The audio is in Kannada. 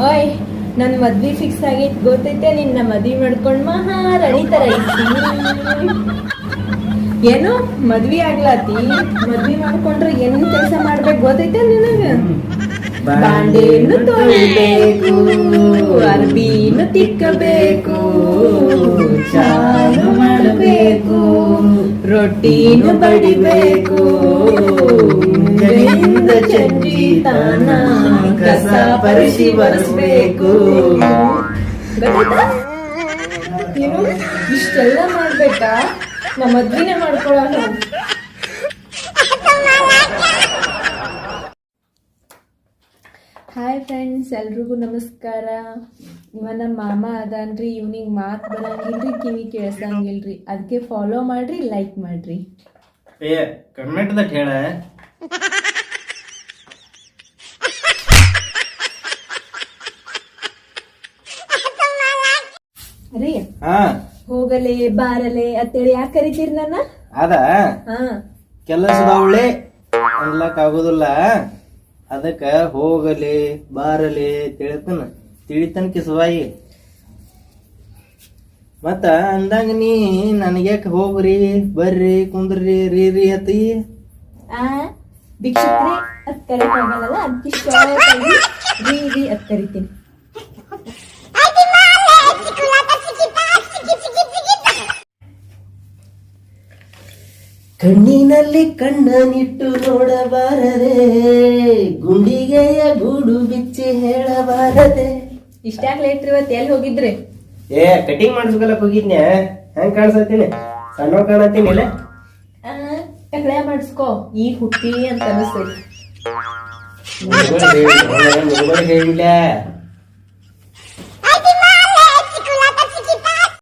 ಓಯ್ ನನ್ ಮದ್ವಿ ಫಿಕ್ಸ್ ಆಗೈತ್ ಗೊತ್ತೈತೆ, ನಿನ್ನ ಮದ್ವಿ ಮಾಡ್ಕೊಂಡ್ ಮಹಾರಾಣಿ ತರ ಐತಿ. ಏನು ಮದ್ವಿ ಆಗ್ಲಾತಿ? ಮದ್ವಿ ಮಾಡ್ಕೊಂಡ್ರೆ ಏನ್ ಕೆಲಸ ಮಾಡ್ಬೇಕು ಗೊತ್ತೈತೆ ನಿನಗ? ಬಾಂಡೇನು ತೊಳಿಬೇಕು, ಅರ್ಬಿನು ತಿಕ್ಕಬೇಕು, ಚಾನು ಮಾಡಬೇಕು, ರೊಟ್ಟಿನು ಬಡಿಬೇಕು, ಗೈಯಿಂದ ಚಂಜಿ ತಾನ ಕಸ ಪರಿಸಿ ಬರೆಸ್ಬೇಕು. ಏನು ಇಷ್ಟೆಲ್ಲ ಮಾಡ್ಬೇಕಾ? ನಮ್ಮ ಮದ್ವಿನೇ ಮಾಡ್ಕೊಳ್ಳೋಣ. ಹಾಯ್ ಫ್ರೆಂಡ್ಸ್, ಎಲ್ರಿಗೂ ನಮಸ್ಕಾರ. ಇವ ನಮ್ಮ ಮಾಮ ಅದಾನ್ರಿ, ಇವ್ನಿಗೆ ಮಾತು ಬರಂಗಿಲ್ರಿ, ಕಿವಿ ಕೇಳ್ಸಂಗಿಲ್ರಿ. ಅದಕ್ಕೆ ಫಾಲೋ ಮಾಡ್ರಿ, ಲೈಕ್ ಮಾಡ್ರಿ. ಕಮೆಂಟ್ದಾಗ ಹೇಳ. ರೀ ಹೋಗಲೆ ಬಾರಲೆ ಅಂತೇಳಿ ಯಾಕೆ ಕರಿತೀರಿ ನನ್ನ? ಅದ ಕೆಲಸದವಳೆ ಅನ್ಲಕ್ ಆಗುದಿಲ್ಲ, ಅದಕ್ಕ ಹೋಗಲಿ ಬಾರಲಿ ತಿಳಿತನ ಕಿಸುವಾಯಿ. ಮತ್ತ ಅಂದಂಗ ನೀ ನನಗ್ಯಾಕ ಹೋಗ್ರಿ ಬರ್ರಿ ಕುಂದ್ರಿ ರೀ ರೀ ಹತ್ತಿ ಭಿಕ್ಷಕ್ರಿ ಅದ್ ಕರೆಕ್ಟ್ ಆಗಲ್ಲ, ಅದಕ್ಕೆ ರೀ ರೀ ಅದ್ ಕರಿತೀನಿ. ಕಣ್ಣಿನಲ್ಲಿ ಕಣ್ಣನಿಟ್ಟು ನೋಡಬಾರದೆ, ಗುಂಡಿಗೆಯ ಗೂಡು ಬಿಚ್ಚಿ ಹೇಳಬಾರದೆ. ಇಷ್ಟಾಗ ಲೇಟ್ರಿ, ಇವತ್ತು ಎಲ್ಲಿ ಹೋಗಿದ್ರಿ? ಕಟಿಂಗ್ ಮಾಡಿಸ್ಕೊಳಕ್ ಹೋಗಿದ್ನ್ಯ. ಹೆಂಗ್ ಕಾಣಿಸತ್ತೀನಿ? ಸಣ್ಣ ಕಾಣತ್ತೀನಿ ಇಲ್ಲ? ಟಕ್ಳೆ ಮಾಡಿಸ್ಕೋ, ಈಗ ಹುಟ್ಟಿ ಅಂತ ಅನಿಸ್ತೈತಿ. ಹೇಳಿಲ್ಲ